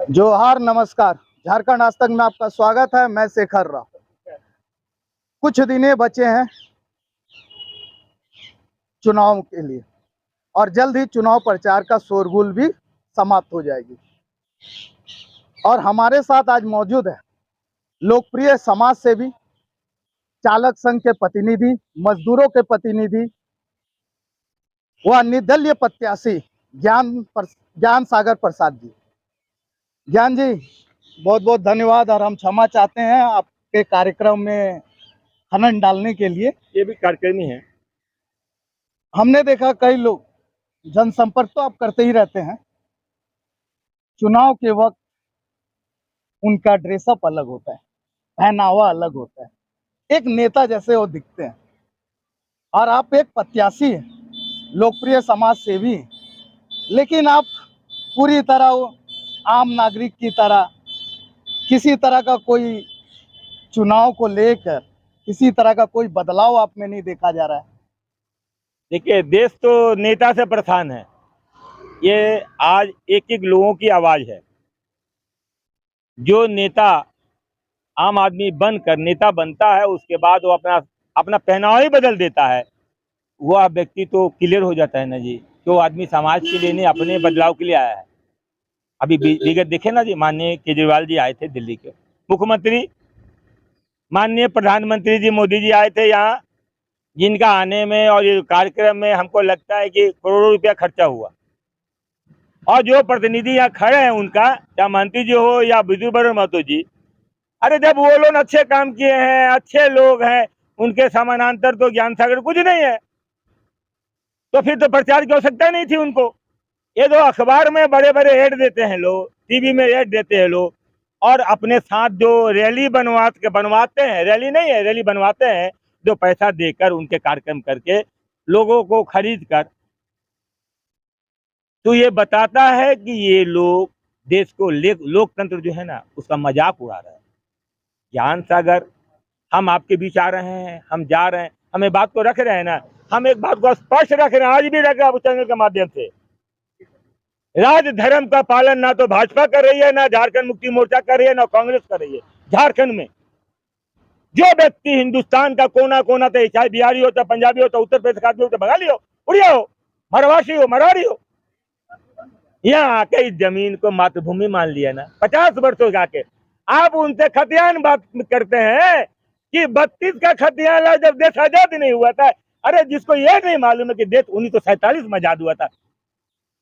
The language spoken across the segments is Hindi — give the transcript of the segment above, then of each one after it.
जोहार, नमस्कार। झारखंड आज तक में आपका स्वागत है। मैं शेखर राव। कुछ दिने बचे हैं चुनाव के लिए और जल्द ही चुनाव प्रचार का शोरगुल भी समाप्त हो जाएगी। और हमारे साथ आज मौजूद है लोकप्रिय समाज सेवी, चालक संघ के प्रतिनिधि, मजदूरों के प्रतिनिधि व निर्दलीय प्रत्याशी ज्ञान सागर प्रसाद जी। ज्ञान जी, बहुत बहुत धन्यवाद। और हम क्षमा चाहते हैं आपके कार्यक्रम में खनन डालने के लिए। ये भी कार्यक्रम ही है। हमने देखा कई लोग, जनसंपर्क तो आप करते ही रहते हैं, चुनाव के वक्त उनका ड्रेसअप अलग होता है, पहनावा अलग होता है, एक नेता जैसे वो दिखते हैं। और आप एक प्रत्याशी हैं, लोकप्रिय समाज सेवी हैं, लेकिन आप पूरी तरह वो आम नागरिक की तरह किसी तरह का कोई चुनाव को लेकर किसी तरह का कोई बदलाव आप में नहीं देखा जा रहा है। देखिए, देश तो नेता से परेशान है। ये आज एक एक लोगों की आवाज है। जो नेता आम आदमी बनकर नेता बनता है, उसके बाद वो अपना अपना पहनावा ही बदल देता है। वह व्यक्ति तो क्लियर हो जाता है ना जी कि वो आदमी समाज के लिए नहीं, अपने बदलाव के लिए आया है। अभी विगत देखे ना जी, माननीय केजरीवाल जी आए थे दिल्ली के मुख्यमंत्री, माननीय प्रधानमंत्री जी मोदी जी आए थे यहाँ, जिनका आने में और ये कार्यक्रम में हमको लगता है कि करोड़ों रुपया खर्चा हुआ। और जो प्रतिनिधि यहाँ खड़े हैं उनका, चाहे मंत्री जी हो या विजू बड़े महतो जी, अरे जब वो लोग अच्छे काम किए हैं, अच्छे लोग हैं, उनके समानांतर तो ज्ञान सागर कुछ नहीं है, तो फिर तो प्रचार की आवश्यकता नहीं थी उनको। ये जो अखबार में बड़े बड़े ऐड देते हैं लोग, टीवी में ऐड देते हैं लोग, और अपने साथ जो रैली बनवाते हैं, रैली नहीं है, रैली बनवाते हैं, जो पैसा देकर उनके कार्यक्रम करके लोगों को खरीद कर, तो ये बताता है कि ये लोग देश को लोकतंत्र जो है ना, उसका मजाक उड़ा रहे हैं। ज्ञान सागर, हम आपके बीच आ रहे हैं, हम जा रहे हैं, हम एक बात को रख रहे हैं ना, हम एक बात को स्पष्ट रख रहे हैं, आज भी रख रहे हैं आप चैनल के माध्यम से। राज धर्म का पालन ना तो भाजपा कर रही है, ना झारखंड मुक्ति मोर्चा कर रही है, ना कांग्रेस कर रही है। झारखंड में जो व्यक्ति हिंदुस्तान का कोना कोना से, चाहे बिहारी हो, चाहे पंजाबी हो, चाहे उत्तर प्रदेश का आदमी हो, चाहे बंगाली हो, उड़िया हो, मरवासी हो, मरवाड़ी हो, यहाँ आके इस जमीन को मातृभूमि मान लिया ना, 50 वर्षों आके आप उनसे खतियान बात करते हैं कि 32 का खतियान है जब देश आजाद नहीं हुआ था। अरे जिसको ये नहीं मालूम है कि देश 1947 में आजाद हुआ था,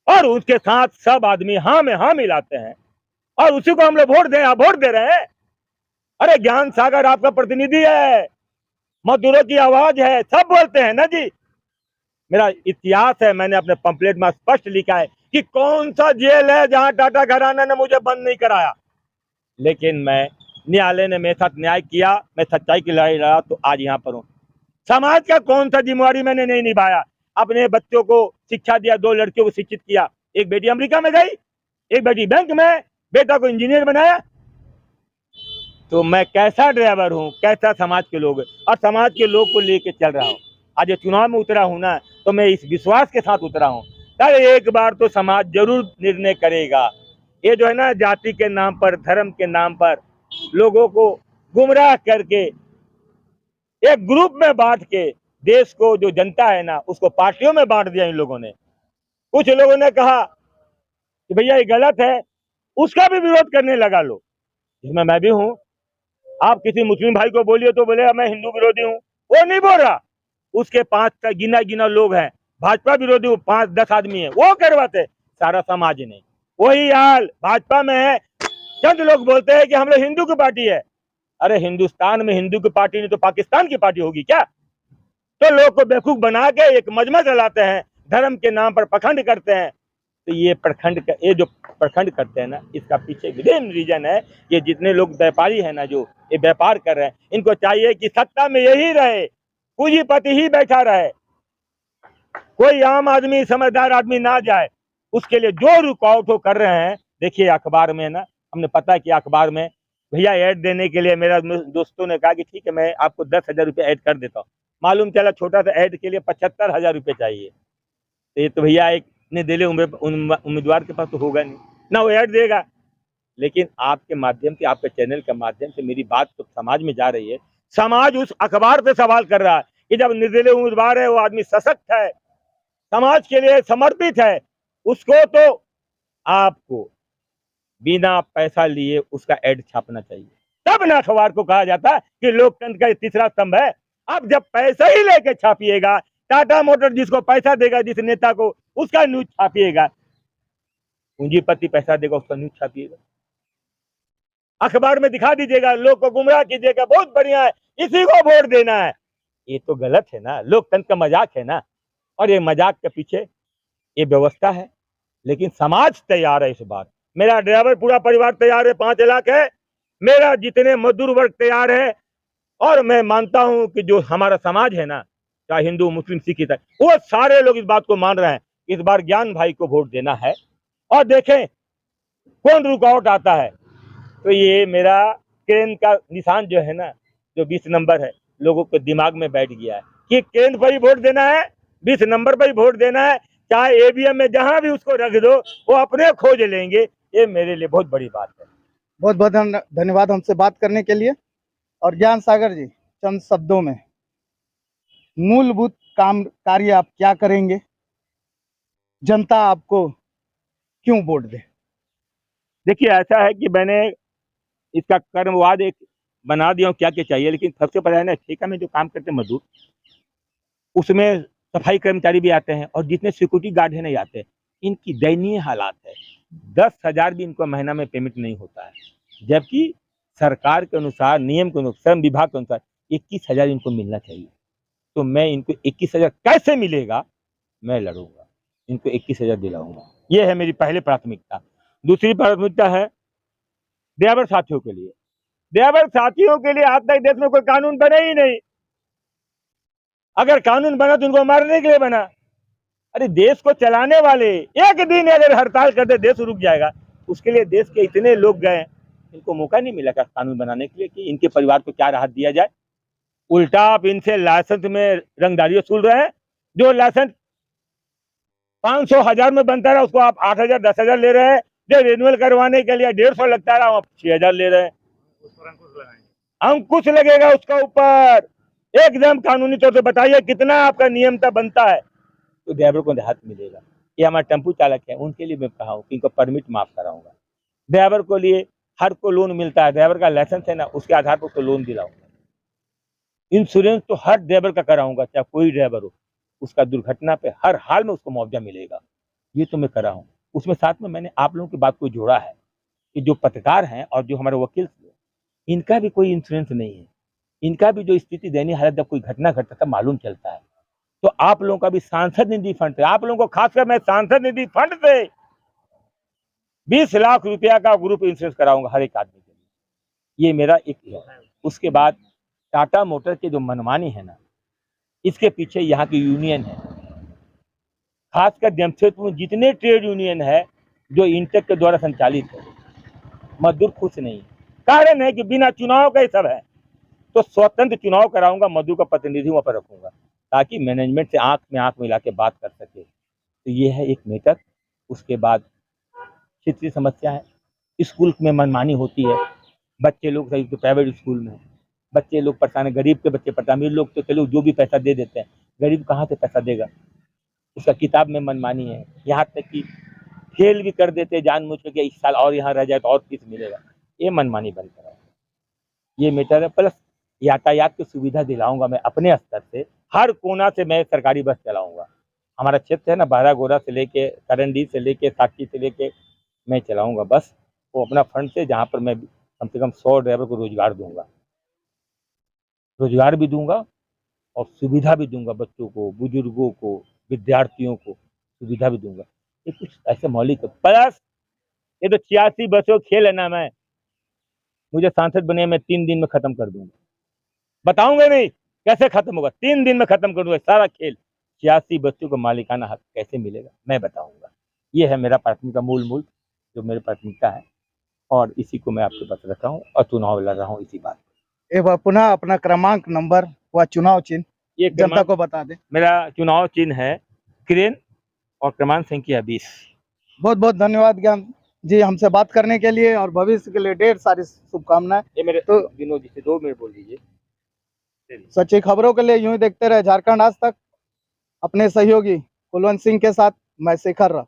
और उसके साथ सब आदमी हाँ में हाँ मिलाते हैं, और उसी को हम लोग वोट दे रहे हैं। अरे ज्ञान सागर आपका प्रतिनिधि है, मजदूरों की आवाज है, सब बोलते हैं ना जी। मेरा इतिहास है, मैंने अपने पंपलेट में स्पष्ट लिखा है कि कौन सा जेल है जहां टाटा घराना ने मुझे बंद नहीं कराया, लेकिन मैं, न्यायालय ने मेरे साथ न्याय किया, मैं सच्चाई की लड़ाई लड़ा, तो आज यहाँ पर हूँ। समाज का कौन सा जिम्मेवारी मैंने नहीं निभाया। अपने बच्चों को शिक्षा दिया, 2 लड़कियों को शिक्षित किया, एक बेटी अमेरिका में गई, एक बेटी बैंक में, बेटा को इंजीनियर बनाया। तो मैं कैसा ड्राइवर हूँ, कैसा समाज के लोग, और समाज के लोग को लेके चल रहा हूँ। आज ये चुनाव में उतरा हूँ ना, तो मैं इस विश्वास के साथ उतरा हूँ, एक बार तो समाज जरूर निर्णय करेगा। ये जो है ना, जाति के नाम पर, धर्म के नाम पर लोगों को गुमराह करके एक ग्रुप में बांट के देश को, जो जनता है ना, उसको पार्टियों में बांट दिया इन लोगों ने। कुछ लोगों ने कहा कि भैया ये गलत है, उसका भी विरोध करने लगा लोग, जिसमें मैं भी हूँ। आप किसी मुस्लिम भाई को बोलिए तो बोलेगा मैं हिंदू विरोधी हूँ, वो नहीं बोल रहा। उसके 5 का गिना लोग हैं, भाजपा विरोधी 5-10 आदमी है, वो करवाते, सारा समाज नहीं। वही हाल भाजपा में है, चंद लोग बोलते हैं कि हम लोग हिंदू की पार्टी है। अरे हिंदुस्तान में हिंदू की पार्टी नहीं तो पाकिस्तान की पार्टी होगी क्या? तो लोग को बेवकूफ बना के एक मजमा चलाते हैं, धर्म के नाम पर पखंड करते हैं। तो ये जो प्रखंड करते हैं ना, इसका पीछे विभिन्न रीजन है। ये जितने लोग व्यापारी हैं ना, जो ये व्यापार कर रहे हैं, इनको चाहिए कि सत्ता में यही रहे, पूंजीपति ही बैठा रहे, कोई आम आदमी, समझदार आदमी ना जाए। उसके लिए जो रुकावट वो कर रहे हैं, देखिए अखबार में ना, हमने पता किया अखबार में, भैया ऐड देने के लिए मेरा दोस्तों ने कहा कि ठीक है मैं आपको 10,000 रुपये ऐड कर देता हूँ। मालूम चला छोटा सा ऐड के लिए 75,000 रुपये चाहिए। तो ये तो भैया एक निर्दलीय उम्मीदवार के पास तो होगा नहीं ना, वो ऐड देगा। लेकिन आपके माध्यम से, आपके चैनल के माध्यम से मेरी बात तो समाज में जा रही है। समाज उस अखबार पे सवाल कर रहा है कि जब निर्दलीय उम्मीदवार है, वो आदमी सशक्त है, समाज के लिए समर्पित है, उसको तो आपको बिना पैसा लिए उसका ऐड छापना चाहिए। तब ना अखबार को कहा जाता है कि लोकतंत्र का तीसरा स्तंभ है। अब जब पैसा ही लेके छापिएगा, टाटा मोटर जिसको पैसा देगा, जिस नेता को, उसका न्यूज छापिएगा, पूंजीपति पैसा देगा उसका न्यूज छापिएगा, अखबार में दिखा दीजिएगा, लोग को गुमराह कीजिएगा, बहुत बढ़िया है, इसी को वोट देना है। ये तो गलत है ना, लोकतंत्र का मजाक है ना। और ये मजाक के पीछे ये व्यवस्था है, लेकिन समाज तैयार है इस बार। मेरा ड्राइवर पूरा परिवार तैयार है, 5 लाख है, मेरा जितने मजदूर वर्ग तैयार है। और मैं मानता हूं कि जो हमारा समाज है ना, चाहे हिंदू मुस्लिम सिख ईसाई, वो सारे लोग इस बात को मान रहे हैं। इस बार ज्ञान भाई को वोट देना है और देखें कौन रुकावट आता है। तो ये मेरा क्रेन का निशान जो है ना, जो 20 नंबर है, लोगों के दिमाग में बैठ गया है कि क्रेन पर ही वोट देना है, 20 नंबर पर ही वोट देना है, चाहे ईवीएम में जहां भी उसको रख दो वो अपने खोज लेंगे। ये मेरे लिए बहुत बड़ी बात है। बहुत बहुत धन्यवाद हमसे बात करने के लिए। और ज्ञान सागर जी, चंद शब्दों में मूलभूत काम कार्य आप क्या करेंगे, जनता आपको क्यों वोट दे? देखिए, ऐसा है कि मैंने इसका कर्मवाद एक बना दिया हूँ, क्या क्या चाहिए। लेकिन सबसे पहले है ना, ठेका में जो काम करते हैं मजदूर, उसमें सफाई कर्मचारी भी आते हैं और जितने सिक्योरिटी गार्ड है नहीं आते, इनकी दयनीय हालात है। 10,000 भी इनको महीना में पेमेंट नहीं होता है, जबकि सरकार के अनुसार, नियम के अनुसार, श्रम विभाग के अनुसार 21,000 इनको मिलना चाहिए। तो मैं इनको 21,000 कैसे मिलेगा, मैं लड़ूंगा, इनको 21,000 दिलाऊंगा। ये है मेरी पहली प्राथमिकता। दूसरी प्राथमिकता है ड्राइवर साथियों के लिए। ड्राइवर साथियों के लिए आज तक देश में कोई कानून बना ही नहीं। अगर कानून बना तो उनको मारने के लिए बना। अरे देश को चलाने वाले एक दिन अगर हड़ताल कर दे, देश रुक जाएगा। उसके लिए देश के इतने लोग गए, इनको मौका नहीं मिला क्या कानून बनाने के लिए कि इनके परिवार को क्या राहत दिया जाए। उल्टा आप इनसे लाइसेंस में रंगदारी वसूल रहे हैं। जो लाइसेंस 500 1000 में बनता रहा, उसको आप 8,000 10,000 ले रहे हैं। जो रिन्यूअल करवाने के लिए 150 लगता रहा, आप 6,000 ले रहे हैं। अंकुश लगेगा उसका ऊपर, एकदम कानूनी तौर से बताइए कितना आपका नियमता बनता है, तो ड्राइवर को राहत मिलेगा। ये हमारे टेम्पू चालक है, उनके लिए मैं कहा हूँ कि इनको परमिट माफ कराऊंगा। ड्राइवर को लिए हर को लोन मिलता है, ड्राइवर का लाइसेंस है ना, उसके आधार पर उसको लोन दिलाऊंगा। इंश्योरेंस तो हर ड्राइवर का कराऊंगा, चाहे कोई ड्राइवर हो, उसका दुर्घटना पे हर हाल में उसको मुआवजा मिलेगा। ये तो मैं करा हूँ। उसमें साथ में मैंने आप लोगों की बात को जोड़ा है कि जो पत्रकार हैं और जो हमारे वकील, इनका भी कोई इंश्योरेंस नहीं है। इनका भी जो स्थिति दैनीय हालत, जब कोई घटना घटता है मालूम चलता है। तो आप लोगों का भी सांसद निधि फंड से, आप लोगों को खासकर मैं सांसद निधि फंड से 20 लाख रुपया का ग्रुप इंश्योरेंस कराऊंगा हर एक आदमी के लिए। ये मेरा एक है। उसके बाद टाटा मोटर के जो मनमानी है ना, इसके पीछे यहाँ की यूनियन है, खासकर जमशेदपुर में जितने ट्रेड यूनियन है जो इंटेक के द्वारा संचालित है, मजदूर खुश नहीं। कारण है कि बिना चुनाव का ही सब है। तो स्वतंत्र चुनाव कराऊंगा, मजदूर का प्रतिनिधि वहां पर रखूंगा, ताकि मैनेजमेंट से आंख में आंख मिला के बात कर सके। तो ये है एक मैटर। उसके बाद क्षेत्रीय समस्या है, स्कूल में मनमानी होती है, बच्चे लोग सही तो प्राइवेट स्कूल में बच्चे लोग परेशान है, गरीब के बच्चे परेशान। अमीर लोग तो चलो जो भी पैसा दे देते हैं, गरीब कहाँ से पैसा देगा। उसका किताब में मनमानी है, यहाँ तक कि फेल भी कर देते जानबूझ के, इस साल और यहाँ रह जाए तो और फीस मिलेगा। ये मनमानी बंद कराओ, ये मैटर है। प्लस यातायात की सुविधा दिलाऊंगा मैं अपने स्तर से, हर कोना से मैं सरकारी बस चलाऊंगा। हमारा क्षेत्र है ना, बारागोरा से लेके करंडी से लेके साक्षी से लेके मैं चलाऊंगा बस, वो अपना फंड से, जहाँ पर मैं कम से कम 100 ड्राइवर को रोजगार दूंगा, रोजगार भी दूंगा और सुविधा भी दूंगा, बच्चों को, बुजुर्गों को, विद्यार्थियों को सुविधा भी दूंगा। ये कुछ ऐसे मौलिक है। प्लस ये तो 86 बसों खेल है ना, मैं मुझे सांसद बने मैं 3 दिन में खत्म कर दूंगा। बताऊंगा नहीं कैसे खत्म होगा, 3 दिन में खत्म कर दूंगा सारा खेल। 86 बच्चों को मालिकाना हक कैसे मिलेगा, मैं बताऊंगा। ये है मेरा प्राथमिकता, मूल जो मेरी प्राथमिकता है, और इसी को मैं आपके पास रखा हूँ और चुनाव लड़ रहा हूँ इसी बात। एक बार पुनः अपना क्रमांक, नंबर व चुनाव चिन्ह ये जनता क्रमांक को बता दें। मेरा चुनाव चिन्ह है क्रेन और क्रमांक संख्या 20। बहुत बहुत धन्यवाद ज्ञान जी हमसे बात करने के लिए, और भविष्य के लिए ढेर सारी शुभकामनाएं। ये मेरे तो विनोद जी से 2 मिनट बोल दीजिए। सच्ची खबरों के लिए यूं ही देखते रहे झारखंड आज तक। अपने सहयोगी कुलवंत सिंह के साथ मैं शेखर रहा।